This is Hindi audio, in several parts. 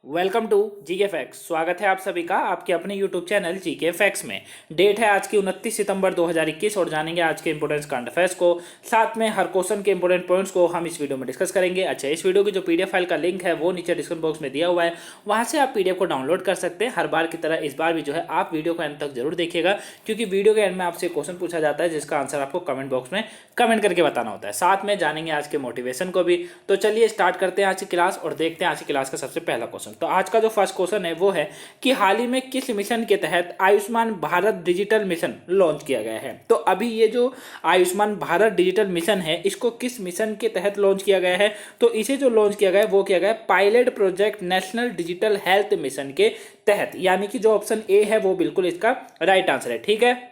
Welcome to GK facts. स्वागत है आप सभी का आपके अपने यूट्यूब चैनल जीके फैक्ट्स में। डेट है आज की 29 सितंबर 2021 और जानेंगे आज के इंपोर्टेंट करंट अफेयर्स को। साथ में हर क्वेश्चन के इंपोर्टेंट पॉइंट्स को हम इस वीडियो में डिस्कस करेंगे। अच्छा, इस वीडियो की जो पीडीएफ फाइल का लिंक है वो नीचे डिस्क्रिप्शन बॉक्स में दिया हुआ है, वहां से आप पीडीएफ को डाउनलोड कर सकते हैं। हर बार की तरह इस बार भी जो है आप वीडियो को एंड तक जरूर देखिएगा, क्योंकि वीडियो के एंड में आपसे क्वेश्चन पूछा जाता है जिसका आंसर आपको कमेंट बॉक्स में कमेंट करके बताना होता है। साथ में जानेंगे आज के मोटिवेशन को भी। तो चलिए स्टार्ट करते हैं आज की क्लास और देखते हैं आज की क्लास का सबसे पहला क्वेश्चन। तो आज का जो फर्स्ट क्वेश्चन है वो है कि हाल ही में किस मिशन के तहत Ayushman Bharat digital mission launch किया गया है। तो अभी ये जो आयुष्मान भारत डिजिटल मिशन है इसको किस मिशन के तहत लॉन्च किया गया है? तो इसे जो लॉन्च किया गया है वो किया गया है pilot project national digital health mission के तहत, यानी कि जो ऑप्शन ए है वो बिल्कुल इसका राइट आंसर है। ठीक है,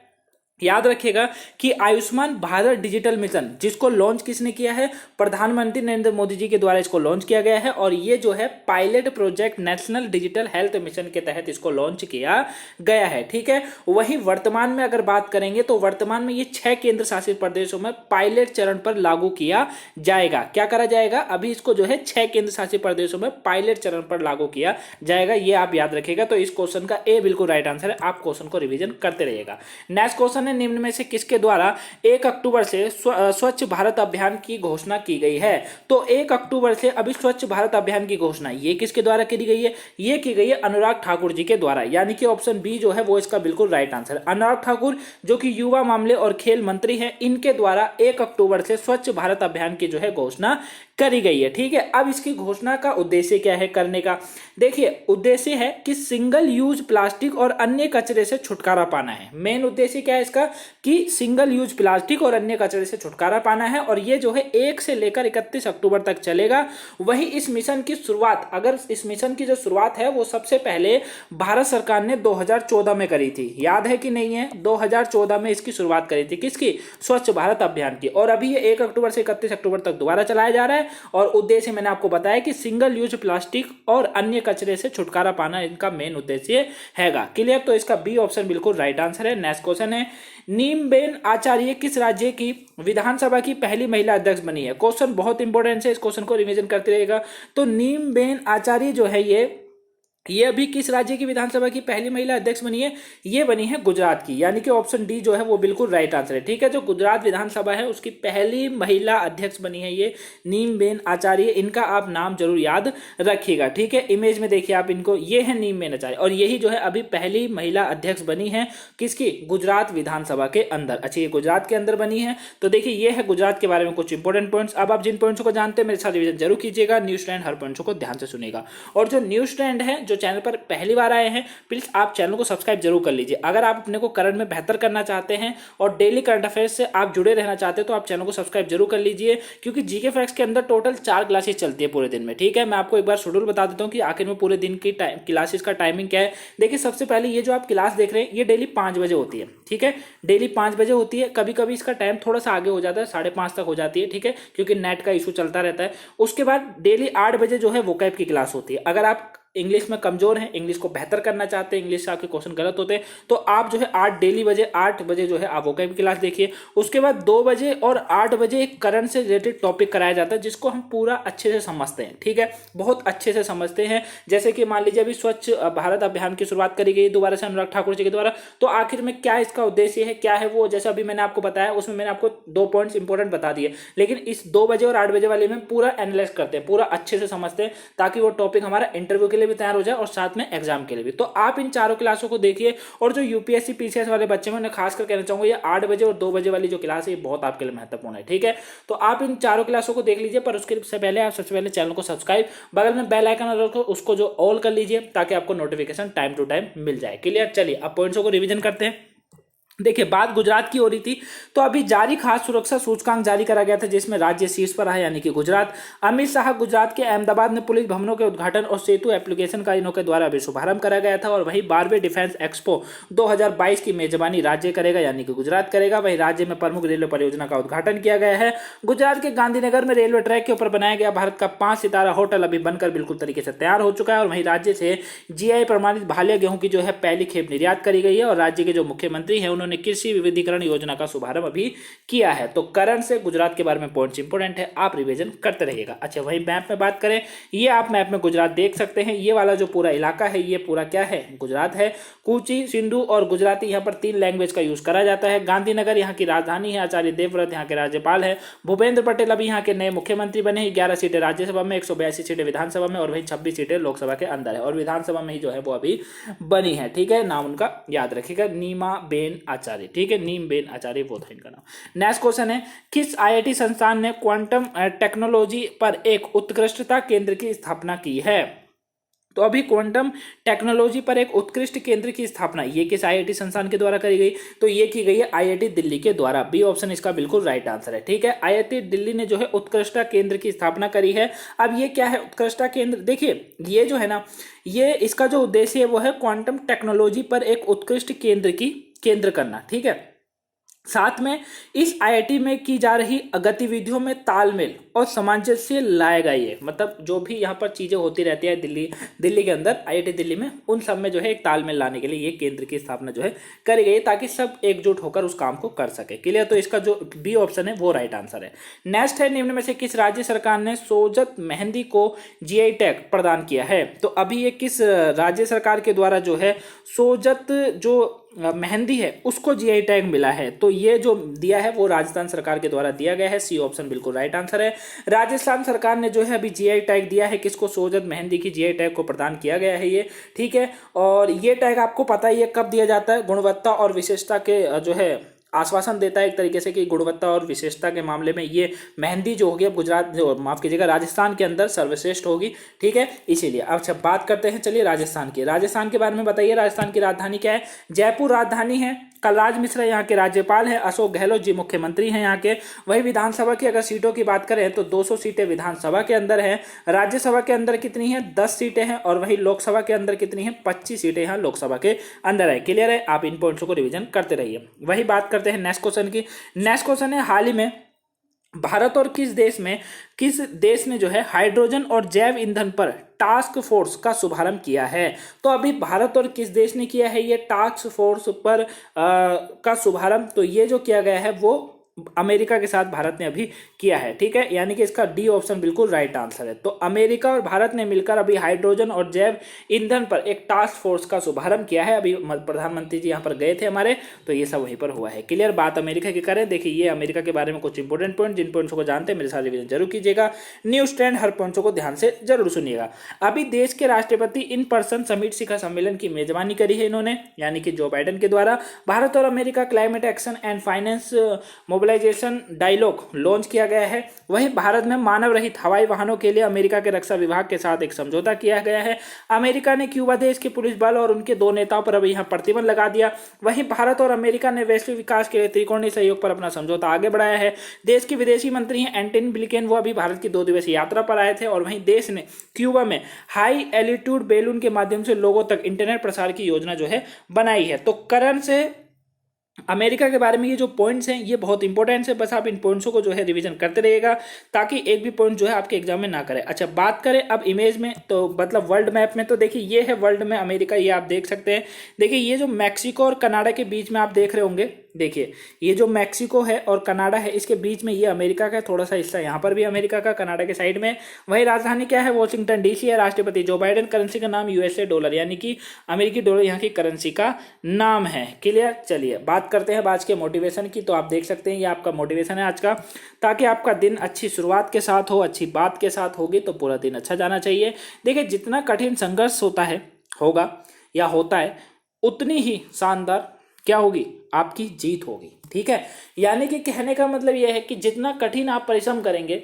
याद रखिएगा कि आयुष्मान भारत डिजिटल मिशन जिसको लॉन्च किसने किया है? प्रधानमंत्री नरेंद्र मोदी जी के द्वारा इसको लॉन्च किया गया है और ये जो है pilot project national digital health mission के तहत इसको लॉन्च किया गया है। ठीक है, वहीं वर्तमान में अगर बात करेंगे तो वर्तमान में ये 6 केंद्र शासित प्रदेशों में पायलट चरण पर लागू किया जाएगा। क्या करा जाएगा? अभी इसको जो है 6 केंद्र शासित प्रदेशों में पायलट चरण पर लागू किया जाएगा, ये आप याद रखिएगा। तो इस क्वेश्चन का ए बिल्कुल राइट आंसर है। आप क्वेश्चन को रिवीजन करते रहिएगा। नेक्स्ट क्वेश्चन, निम्न में से किसके द्वारा 1 अक्टूबर से स्वच्छ भारत अभियान की घोषणा की गई है? तो 1 अक्टूबर से अभी स्वच्छ भारत अभियान की घोषणा ये किसके द्वारा की गई है? ये की गई है अनुराग ठाकुर जी के द्वारा, यानी कि ऑप्शन बी जो है वो इसका बिल्कुल राइट आंसर है। अनुराग ठाकुर जो कि युवा मामले और खेल मंत्री हैं, इनके द्वारा 1 अक्टूबर से स्वच्छ भारत अभियान की जो है घोषणा करी गई है। ठीक है, अब इसकी घोषणा का उद्देश्य क्या है करने का? देखिए, उद्देश्य है कि सिंगल यूज प्लास्टिक और अन्य कचरे से छुटकारा पाना है। मेन उद्देश्य क्या है इसका? कि सिंगल यूज प्लास्टिक और अन्य कचरे से छुटकारा पाना है और ये जो है 1 से लेकर 31 अक्टूबर तक चलेगा। वही इस मिशन की शुरुआत, अगर इस मिशन की जो शुरुआत है वो सबसे पहले भारत सरकार ने 2014 में करी थी। याद है कि नहीं है? 2014 में इसकी शुरुआत करी थी। किसकी? स्वच्छ भारत अभियान की। और अभी ये 1 अक्टूबर से 31 अक्टूबर तक दोबारा चलाया जा रहा है और उद्देश्य मैंने आपको बताया कि सिंगल यूज प्लास्टिक और अन्य कचरे से छुटकारा पाना इनका मेन उद्देश्य हैगा। क्लियर? तो इसका बी ऑप्शन बिल्कुल राइट आंसर है। नेक्स्ट क्वेश्चन है, नीमबेन आचार्य किस राज्य की विधानसभा की पहली महिला अध्यक्ष बनी है? क्वेश्चन बहुत इंपॉर्टेंट है, इस क्वेश्चन को रिवीजन करते रहेगा। तो नीमबेन आचार्य जो है ये अभी किस राज्य की विधानसभा की पहली महिला अध्यक्ष बनी है? ये बनी है गुजरात की, यानी कि ऑप्शन डी जो है वो बिल्कुल राइट आंसर है। ठीक है, जो गुजरात विधानसभा है उसकी पहली महिला अध्यक्ष बनी है ये नीमबेन आचार्य। इनका आप नाम जरूर याद रखिएगा। ठीक है, इमेज में देखिए आप इनको, ये है नीमबेन आचार्य और यही जो है अभी पहली महिला अध्यक्ष बनी है किसकी? गुजरात विधानसभा के अंदर। अच्छा, ये गुजरात के अंदर बनी है। तो देखिए, ये है गुजरात के बारे में कुछ इंपॉर्टेंट पॉइंट्स। अब आप जिन पॉइंट्स को जानते हैं मेरे साथ रिवीजन जरूर कीजिएगा। न्यूज ट्रेंड हर पॉइंट्स को ध्यान से सुनेगा और जो न्यूज ट्रेंड है, जो चैनल पर पहली बार आए हैं, प्लीज आप चैनल को सब्सक्राइब जरूर कर लीजिए। अगर आप अपने को करंट में बेहतर करना चाहते हैं और डेली करंट अफेयर्स से आप जुड़े रहना चाहते हैं तो आप चैनल को सब्सक्राइब जरूर कर लीजिए, क्योंकि जीके फैक्ट्स के अंदर टोटल 4 क्लासेस चलती है पूरे दिन में। ठीक है, मैं आपको एक बार शेड्यूल बता देता हूं कि आखिर में पूरे दिन की क्लासेस का टाइमिंग क्या है। देखिए, सबसे पहले ये जो आप क्लास देख रहे हैं ये डेली 5 बजे होती है। ठीक है, डेली 5 बजे होती है। कभी कभी इसका टाइम थोड़ा सा आगे हो जाता है, 5:30 तक हो जाती है। ठीक है, क्योंकि नेट का इशू चलता रहता है। उसके बाद डेली 8 बजे जो है वोकैब की क्लास होती है। अगर आप इंग्लिश में कमजोर हैं, इंग्लिश को बेहतर करना चाहते हैं, इंग्लिश से आपके क्वेश्चन गलत होते हैं, तो आप जो है 8 बजे जो है आप वोकैब की क्लास देखिए। उसके बाद 2 बजे और 8 बजे एक करंट से रिलेटेड टॉपिक कराया जाता है जिसको हम पूरा अच्छे से समझते हैं। ठीक है, बहुत अच्छे से समझते हैं। जैसे कि मान लीजिए अभी स्वच्छ भारत अभियान की शुरुआत करी गई दोबारा से अनुराग ठाकुर जी के द्वारा, तो आखिर में क्या इसका उद्देश्य है, क्या है वो, जैसे अभी मैंने आपको बताया उसमें मैंने आपको 2 पॉइंट्स इंपॉर्टेंट बता दिए, लेकिन इस 2 बजे और 8 बजे वाले में पूरा एनालाइज करते हैं, पूरा अच्छे से समझते हैं, ताकि वो टॉपिक हमारा इंटरव्यू के लिए भी तैयार हो जाए और साथ में एग्जाम के लिए भी। तो आप इन चारों क्लासों को देखिए और जो यूपीएससी पीसीएस वाले बच्चे हैं उन्हें खासकर कहना चाहूंगा ये 8 बजे और 2 बजे वाली जो क्लास है ये बहुत आपके लिए महत्वपूर्ण है। ठीक है, तो आप इन चारों क्लासों को देख लीजिए, पर उसके से पहले आप सबसे पहले चैनल को सब्सक्राइब, बगल में बेल आइकन रखो उसको जो ऑल कर लीजिए ताकि आपको नोटिफिकेशन टाइम टू टाइम मिल जाए। क्लियर? चलिए अब पॉइंट्सों को रिवीजन करते हैं। देखिए, बात गुजरात की हो रही थी, तो अभी जारी खास सुरक्षा सूचकांक जारी करा गया था जिसमें राज्य शीर्ष पर रहा, यानी कि गुजरात। अमित शाह गुजरात के अहमदाबाद में पुलिस भवनों के उद्घाटन और सेतु एप्लीकेशन का इनके द्वारा अभी शुभारंभ करा गया था। और वही 12वें डिफेंस एक्सपो 2022 की मेजबानी राज्य करेगा, यानी कि गुजरात करेगा। वही राज्य में प्रमुख रेलवे परियोजना का उद्घाटन किया गया है। गुजरात के गांधीनगर में रेलवे ट्रैक के ऊपर बनाया गया भारत का 5 सितारा होटल अभी बनकर बिल्कुल तरीके से तैयार हो चुका है। और वही राज्य से जीआई प्रमाणित भालिया गेहूं की जो है पहली खेप निर्यात करी गई है और राज्य के जो मुख्यमंत्री है उन्होंने इन्होंने कृषि विविधीकरण योजना का शुभारंभ अभी किया है। तो करण से गुजरात के बारे में पॉइंट्स इंपोर्टेंट है, आप रिवीजन करते रहिएगा। अच्छा, वही मैप में बात करें, ये आप मैप में गुजरात देख सकते हैं। ये वाला जो पूरा इलाका है ये पूरा क्या है, गुजरात है। कूची, सिंधु और गुजराती यहाँ पर 3 लैंग्वेज का यूज करा जाता है। गांधीनगर यहाँ की राजधानी है। आचार्य देवव्रत यहाँ के राज्यपाल है। भूपेंद्र पटेल अभी यहाँ के नए मुख्यमंत्री बने हैं। 11 सीटें राज्यसभा में, 182 सीटें विधानसभा में और वही 26 सीटें लोकसभा के अंदर है। और विधानसभा में ही जो है वो अभी बनी है। ठीक है, नाम उनका याद रखिएगा, नीमा बेन आचार्य। ठीक है, नीम बेन आचार्य वो था इनका नाम। नेक्स्ट क्वेश्चन है, किस आईआईटी संस्थान ने क्वांटम टेक्नोलॉजी पर एक उत्कृष्टता केंद्र की स्थापना की है? तो अभी क्वांटम टेक्नोलॉजी पर एक उत्कृष्ट केंद्र की स्थापना ये किस आईआईटी संस्थान के द्वारा करी गई? तो ये की गई है आईआईटी दिल्ली के द्वारा। बी ऑप्शन इसका बिल्कुल राइट आंसर है। ठीक है, आईआईटी दिल्ली ने जो है उत्कृष्टता केंद्र की स्थापना करी है। अब ये क्या है उत्कृष्टता केंद्र? देखिए ये जो है ना, ये इसका जो उद्देश्य है वो है क्वांटम टेक्नोलॉजी पर एक उत्कृष्ट केंद्र करना। ठीक है, साथ में इस आईआईटी में की जा रही गतिविधियों में तालमेल और सामंजस्य लाएगा। ये मतलब जो भी यहाँ पर चीजें होती रहती है दिल्ली के अंदर, आईआईटी दिल्ली में, उन सब में जो है एक तालमेल लाने के लिए ये केंद्र की स्थापना जो है करी गई, ताकि सब एकजुट होकर उस काम को कर सके। क्लियर? तो इसका जो बी ऑप्शन है वो राइट आंसर है। नेक्स्ट है, निम्न में से किस राज्य सरकार ने सोजत मेहंदी को जीआई टैग प्रदान किया है? तो अभी ये किस राज्य सरकार के द्वारा जो है सोजत जो मेहंदी है उसको जीआई टैग मिला है? तो ये जो दिया है वो राजस्थान सरकार के द्वारा दिया गया है। सी ऑप्शन बिल्कुल राइट आंसर है। राजस्थान सरकार ने जो है अभी जीआई टैग दिया है। किसको? सोजत मेहंदी की जीआई टैग को प्रदान किया गया है ये। ठीक है, और ये टैग आपको पता ही है कब दिया जाता है? गुणवत्ता और विशेषता के जो है आश्वासन देता है एक तरीके से कि गुणवत्ता और विशेषता के मामले में ये मेहंदी जो होगी अब गुजरात जो माफ कीजिएगा राजस्थान के अंदर सर्वश्रेष्ठ होगी। ठीक है, इसीलिए। अच्छा बात करते हैं चलिए राजस्थान की। राजस्थान के बारे में बताइए, राजस्थान की राजधानी क्या है? जयपुर राजधानी है। कलराज मिश्रा यहाँ के राज्यपाल हैं। अशोक गहलोत जी मुख्यमंत्री हैं यहाँ के। वही विधानसभा की अगर सीटों की बात करें तो 200 सीटें विधानसभा के अंदर हैं। राज्यसभा के अंदर कितनी है? 10 सीटें हैं। और वही लोकसभा के अंदर कितनी है? 25 सीटें यहाँ लोकसभा के अंदर है। क्लियर है? आप इन पॉइंट्स को रिवीजन करते रहिए। वही बात करते हैं नेक्स्ट क्वेश्चन की। नेक्स्ट क्वेश्चन है, हाल ही में भारत और किस देश ने जो है हाइड्रोजन और जैव ईंधन पर टास्क फोर्स का शुभारंभ किया है? तो अभी भारत और किस देश ने किया है ये टास्क फोर्स पर का शुभारंभ? तो ये जो किया गया है वो अमेरिका के साथ भारत ने अभी किया है। ठीक है, यानी कि इसका डी ऑप्शन बिल्कुल राइट आंसर है। तो अमेरिका और भारत ने मिलकर अभी हाइड्रोजन और जैव ईंधन पर एक टास्क फोर्स का शुभारंभ किया है। अभी प्रधानमंत्री जी यहाँ पर गए थे हमारे, तो ये सब वहीं पर हुआ है। क्लियर? बात अमेरिका की करें, देखिए ये अमेरिका के बारे में कुछ इंपोर्टेंट पॉइंट, जिन पॉइंट्स को जानते हैं मेरे साथ रिवीजन जरूर कीजिएगा। न्यूज ट्रेंड हर पॉइंट्स को ध्यान से जरूर सुनिएगा। अभी देश के राष्ट्रपति इन पर्सन समिट शिखर सम्मेलन की मेजबानी करी है इन्होंने, यानी कि जो बाइडेन के द्वारा। भारत और America climate action and finance mobilization dialogue launch किया गया है। वहीं भारत में मानव रहित हवाई वाहनों के लिए अमेरिका के रक्षा विभाग के साथ एक समझौता किया गया है। अमेरिका ने क्यूबा देश के पुलिस बल और उनके 2 नेताओं पर अभी यहाँ प्रतिबंध लगा दिया। वहीं भारत और अमेरिका ने वैश्विक विकास के लिए त्रिकोणीय सहयोग पर अपना समझौता आगे बढ़ाया है। देश के विदेशी मंत्री हैं एंटनी ब्लिंकेन, वो अभी भारत की 2 दिवसीय यात्रा पर आए थे। और वहीं देश ने क्यूबा में हाई एल्टीट्यूड बैलून के माध्यम से लोगों तक इंटरनेट प्रसार की योजना जो है बनाई है। तो करण से अमेरिका के बारे में ये जो पॉइंट्स हैं ये बहुत इंपॉर्टेंट है। बस आप इन पॉइंट्सों को जो है रिवीजन करते रहिएगा, ताकि एक भी पॉइंट जो है आपके एग्जाम में ना करे। अच्छा बात करें अब इमेज में, तो मतलब वर्ल्ड मैप में, तो देखिए ये है वर्ल्ड में अमेरिका, ये आप देख सकते हैं। देखिए ये जो मैक्सिको और कनाडा के बीच में आप देख रहे होंगे, देखिए ये जो मैक्सिको है और कनाडा है इसके बीच में ये अमेरिका का थोड़ा सा हिस्सा, यहाँ पर भी अमेरिका का, कनाडा के साइड में। वही राजधानी क्या है? वॉशिंगटन डीसी है। राष्ट्रपति जो बाइडेन, करेंसी का नाम यूएसए डॉलर, यानी कि अमेरिकी डॉलर यहाँ की करेंसी का नाम है। क्लियर? चलिए बात करते हैं आज के मोटिवेशन की। तो आप देख सकते हैं ये आपका मोटिवेशन है आज का, ताकि आपका दिन अच्छी शुरुआत के साथ हो, अच्छी बात के साथ होगी तो पूरा दिन अच्छा जाना चाहिए। देखिए जितना कठिन संघर्ष होता है उतनी ही शानदार क्या होगी? आपकी जीत होगी। ठीक है, यानी कि कहने का मतलब यह है कि जितना कठिन आप परिश्रम करेंगे,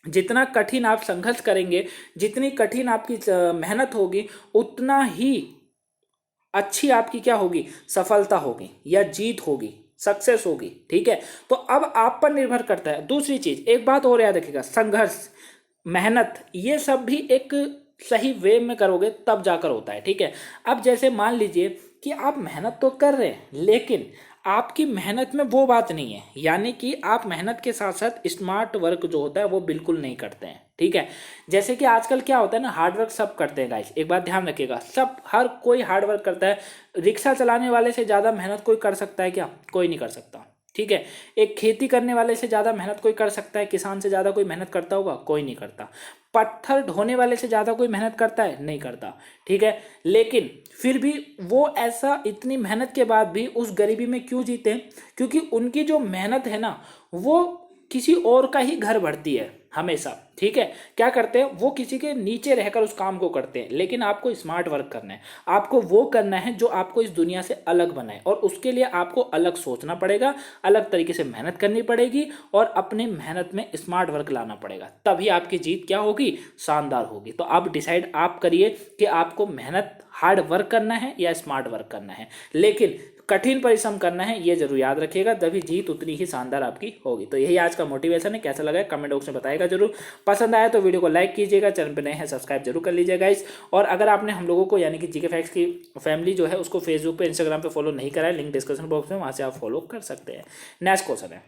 जितना कठिन आप संघर्ष करेंगे, जितनी कठिन आपकी मेहनत होगी, उतना ही अच्छी आपकी क्या होगी? सफलता होगी या जीत होगी, सक्सेस होगी। ठीक है, तो अब आप पर निर्भर करता है। दूसरी चीज, एक बात और याद रखिएगा, संघर्ष, मेहनत, ये सब भी एक सही वे में करोगे तब जाकर होता है। ठीक है, अब जैसे मान लीजिए कि आप मेहनत तो कर रहे हैं लेकिन आपकी मेहनत में वो बात नहीं है, यानी कि आप मेहनत के साथ साथ स्मार्ट वर्क जो होता है वो बिल्कुल नहीं करते हैं। ठीक है, जैसे कि आजकल क्या होता है ना, हार्ड वर्क सब करते हैं गाइस, एक बात ध्यान रखिएगा, सब हर कोई हार्ड वर्क करता है। रिक्शा चलाने वाले से ज़्यादा मेहनत कोई कर सकता है क्या? कोई नहीं कर सकता। ठीक है, एक खेती करने वाले से ज़्यादा मेहनत कोई कर सकता है? किसान से ज़्यादा कोई मेहनत करता होगा? कोई नहीं करता। पत्थर ढोने वाले से ज़्यादा कोई मेहनत करता है? नहीं करता। ठीक है, लेकिन फिर भी वो ऐसा इतनी मेहनत के बाद भी उस गरीबी में क्यों जीते हैं? क्योंकि उनकी जो मेहनत है ना वो किसी और का ही घर भरती है हमेशा। ठीक है, क्या करते हैं वो किसी के नीचे रहकर उस काम को करते हैं, लेकिन आपको स्मार्ट वर्क करना है, आपको वो करना है जो आपको इस दुनिया से अलग बनाए, और उसके लिए आपको अलग सोचना पड़ेगा, अलग तरीके से मेहनत करनी पड़ेगी और अपनी मेहनत में स्मार्ट वर्क लाना पड़ेगा, तभी आपकी जीत क्या होगी? शानदार होगी। तो अब डिसाइड आप करिए कि आपको मेहनत हार्ड वर्क करना है या स्मार्ट वर्क करना है, लेकिन कठिन परिश्रम करना है, ये जरूर याद रखिएगा, तभी जीत उतनी ही शानदार आपकी होगी। तो यही आज का मोटिवेशन है। कैसा लगा कमेंट बॉक्स में बताएगा जरूर। पसंद आया तो वीडियो को लाइक कीजिएगा, चैनल पर नए हैं सब्सक्राइब जरूर कर लीजिएगा गाइस। और अगर आपने हम लोगों को यानी कि जीके फैक्ट्स की फैमिली जो है उसको फेसबुक पे इंस्टाग्राम पे फॉलो नहीं करा है, लिंक डिस्क्रिप्शन बॉक्स में, वहाँ से आप फॉलो कर सकते हैं। नेक्स्ट क्वेश्चन है,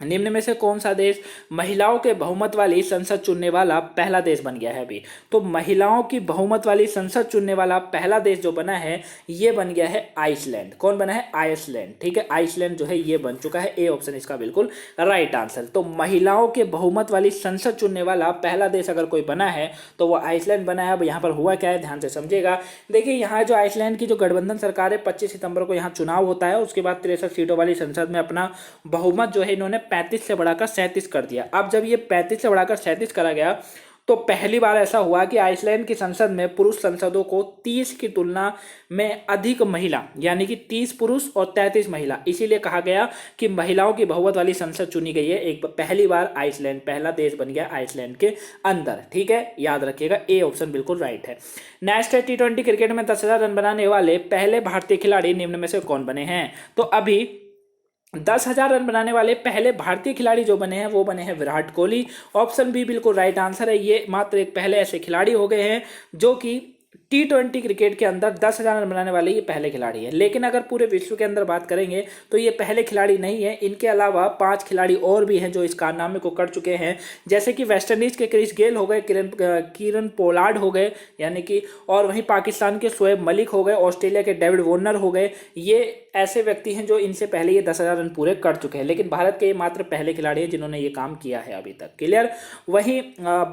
निम्न में से कौन सा देश महिलाओं के बहुमत वाली संसद चुनने वाला पहला देश बन गया है? अभी तो महिलाओं की बहुमत वाली संसद चुनने वाला पहला देश जो बना है ये बन गया है आइसलैंड। कौन बना है? आइसलैंड। ठीक है, आइसलैंड जो है ये बन चुका है। ए ऑप्शन इसका बिल्कुल राइट आंसर। तो महिलाओं के बहुमत वाली संसद चुनने वाला पहला देश अगर कोई बना है तो वो आइसलैंड बना है। अब यहाँ पर हुआ क्या है ध्यान से समझिएगा। देखिए यहाँ जो आइसलैंड की जो गठबंधन सरकार है 25 सितंबर को यहाँ चुनाव होता है, उसके बाद 63 सीटों वाली संसद में अपना बहुमत जो है इन्होंने 35 से बढ़ाकर 37 कर दिया। अब जब ये 35 से बढ़ाकर 37 करा गया तो पहली बार ऐसा हुआ कि आइसलैंड की संसद में पुरुष सांसदों को 30 की तुलना में अधिक महिला, यानी कि 30 पुरुष और 33 महिला, इसीलिए कहा गया कि महिलाओं की बहुमत वाली संसद चुनी गई है। एक पहली बार आइसलैंड पहला देश बन गया आइसलैंड के अंदर। ठीक है, याद रखिएगा, ए ऑप्शन बिल्कुल राइट है। नेक्स्ट है, T20 क्रिकेट में 10,000 रन बनाने वाले पहले भारतीय खिलाड़ी निम्न में से कौन बने हैं? तो अभी 10,000 रन बनाने वाले पहले भारतीय खिलाड़ी जो बने हैं वो बने हैं विराट कोहली। ऑप्शन बी बिल्कुल राइट आंसर है। ये मात्र एक पहले ऐसे खिलाड़ी हो गए हैं जो कि T20 क्रिकेट के अंदर 10,000 रन बनाने वाले ये पहले खिलाड़ी हैं। लेकिन अगर पूरे विश्व के अंदर बात करेंगे तो ये पहले खिलाड़ी नहीं है। इनके अलावा 5 खिलाड़ी और भी हैं जो इस कारनामे को कर चुके हैं, जैसे कि वेस्टइंडीज के क्रिस गेल हो गए, किरण पोलार्ड हो गए, यानी कि, और वहीं पाकिस्तान के शोएब मलिक हो गए, ऑस्ट्रेलिया के डेविड वॉर्नर हो गए। ये ऐसे व्यक्ति हैं जो इनसे पहले ये 10,000 रन पूरे कर चुके हैं, लेकिन भारत के ये मात्र पहले खिलाड़ी हैं जिन्होंने ये काम किया है अभी तक। क्लियर। वहीं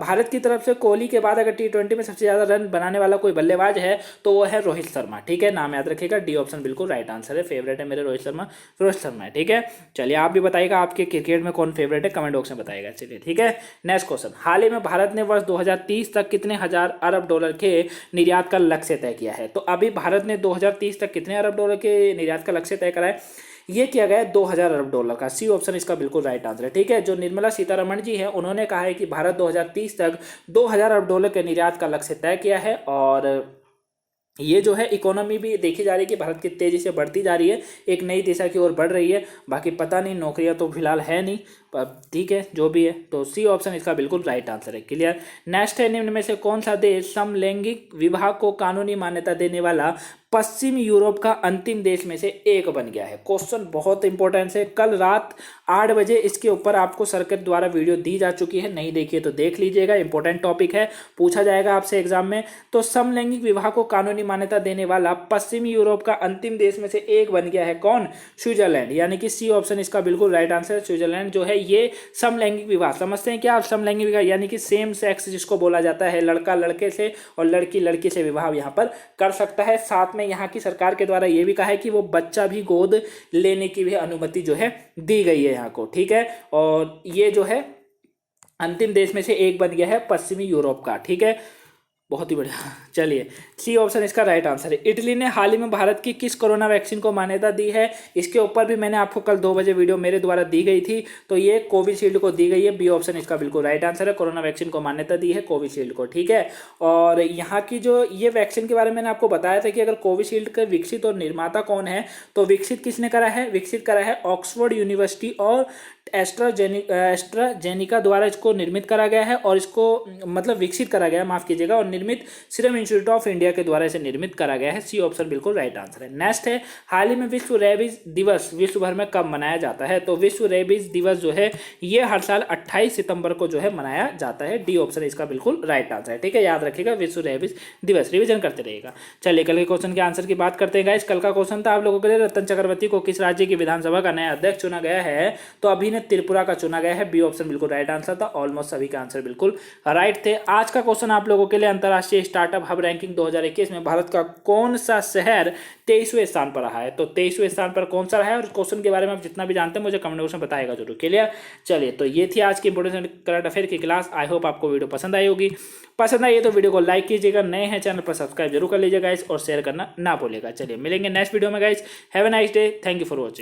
भारत की तरफ से कोहली के बाद अगर T20 में सबसे ज्यादा रन बनाने वाला कोई बल्लेबाज है तो वो है रोहित शर्मा। ठीक है, नाम याद रखिएगा, डी ऑप्शन बिल्कुल राइट आंसर है। फेवरेट है मेरे रोहित शर्मा है। ठीक है, चलिए आप भी बताइएगा आपके क्रिकेट में कौन फेवरेट है, कमेंट बॉक्स में बताइएगा। चलिए ठीक है, नेक्स्ट क्वेश्चन, हाल ही में भारत ने वर्ष 2030 तक कितने हजार अरब डॉलर के निर्यात का लक्ष्य तय किया है? तो अभी भारत ने 2030 तक कितने अरब डॉलर के निर्यात का लक्ष्य तय करा है? ये किया गया है 2000 अरब डॉलर का। सी ऑप्शन इसका बिल्कुल राइट आंसर है। ठीक है, जो निर्मला सीतारमण जी है उन्होंने कहा है कि भारत 2030 तक 2000 अरब डॉलर के निर्यात का लक्ष्य तय किया है। और ये जो है इकोनॉमी भी देखी जा रही है कि भारत की तेजी से बढ़ती जा रही है, एक नई दिशा की ओर बढ़ रही है। बाकी पता नहीं, नौकरियां तो फिलहाल है नहीं, पर ठीक है जो भी है। तो सी ऑप्शन इसका बिल्कुल राइट आंसर है। क्लियर। नेक्स्ट है, निम्न में से कौन सा देश समलैंगिक विवाह को कानूनी मान्यता देने वाला पश्चिम यूरोप का अंतिम देश में से एक बन गया है? क्वेश्चन बहुत इंपॉर्टेंट है। कल रात 8 बजे इसके ऊपर आपको सरकार द्वारा वीडियो दी जा चुकी है, नहीं देखिए तो देख लीजिएगा, इंपॉर्टेंट टॉपिक है, पूछा जाएगा आपसे एग्जाम में। तो समलैंगिक विवाह को कानूनी मान्यता देने वाला पश्चिमी यूरोप का अंतिम देश में से एक बन गया है कौन? स्विट्जरलैंड, यानी कि सी ऑप्शन इसका बिल्कुल राइट आंसर है। स्विट्जरलैंड जो है ये समलैंगिक विवाह, समझते हैं क्या आप? समलैंगिक विवाह यानी कि सेम सेक्स जिसको बोला जाता है, लड़का लड़के से और लड़की लड़की से विवाह यहाँ पर कर सकता है। साथ में यहाँ की सरकार के द्वारा ये भी कहा है कि वो बच्चा भी गोद लेने की भी अनुमति जो है दी गई है यहाँ को। ठीक है, और ये जो है अंतिम देश में से एक बन गया है पश्चिमी यूरोप का। ठीक है, बहुत ही बढ़िया। चलिए सी ऑप्शन इसका राइट आंसर है। इटली ने हाल ही में भारत की किस कोरोना वैक्सीन को मान्यता दी है? इसके ऊपर भी मैंने आपको कल 2 बजे वीडियो मेरे द्वारा दी गई थी, तो ये कोविशील्ड को दी गई है। बी ऑप्शन इसका बिल्कुल राइट आंसर है, कोरोना वैक्सीन को मान्यता दी है कोविशील्ड को। ठीक है, और यहाँ की जो ये वैक्सीन के बारे में मैंने आपको बताया था कि अगर कोविशील्ड का विकसित और निर्माता कौन है, तो विकसित किसने करा है? विकसित करा है ऑक्सफोर्ड यूनिवर्सिटी और एस्ट्राजेनिका द्वारा इसको निर्मित करा गया है और इसको मतलब विकसित करा गया है, माफ कीजिएगा, और निर्मित सीरम इंस्टीट्यूट ऑफ इंडिया के द्वारा इसे निर्मित करा गया है। सी ऑप्शन बिल्कुल राइट आंसर है। नेक्स्ट है, हाल ही में विश्व रेबीज दिवस विश्व भर में कब मनाया जाता है? तो विश्व रेबीज दिवस जो है ये हर साल 28 सितंबर को जो है मनाया जाता है। डी ऑप्शन इसका बिल्कुल राइट आंसर है। ठीक है, याद रखिएगा, विश्व रेबीज दिवस, रिवीजन करते रहिएगा। चलिए कल के क्वेश्चन के आंसर की बात करते हैं गाइस। कल का क्वेश्चन था आप लोगों के लिए, रतन चक्रवर्ती को किस राज्य की विधानसभा का नया अध्यक्ष चुना गया है? तो अभी ने त्रिपुरा का चुना गया है। बी ऑप्शन बिल्कुल राइट आंसर था। ऑलमोस्ट सभी के आंसर बिल्कुल राइट थे। आज का क्वेश्चन आप लोगों के लिए, अंतरराष्ट्रीय स्टार्टअप हब रैंकिंग 2021 में भारत का कौन सा शहर 23वें स्थान पर रहा है? तो 23वें स्थान पर कौन सा रहा है? और क्वेश्चन के बारे में आप जितना भी जानते हैं मुझे कमेंट बॉक्स में बताएगा जरूर। क्लियर? चलिए, तो ये थी आज की इंपोर्टेंट करंट अफेयर की क्लास। आई होप आपको वीडियो पसंद आई होगी। पसंद आई तो वीडियो को लाइक कीजिएगा, नए हैं चैनल पर सब्सक्राइब जरूर कर लीजिएगा गाइस, और शेयर करना ना भूलिएगा। चलिए मिलेंगे नेक्स्ट वीडियो में guys. Have a nice day, thank you for watching.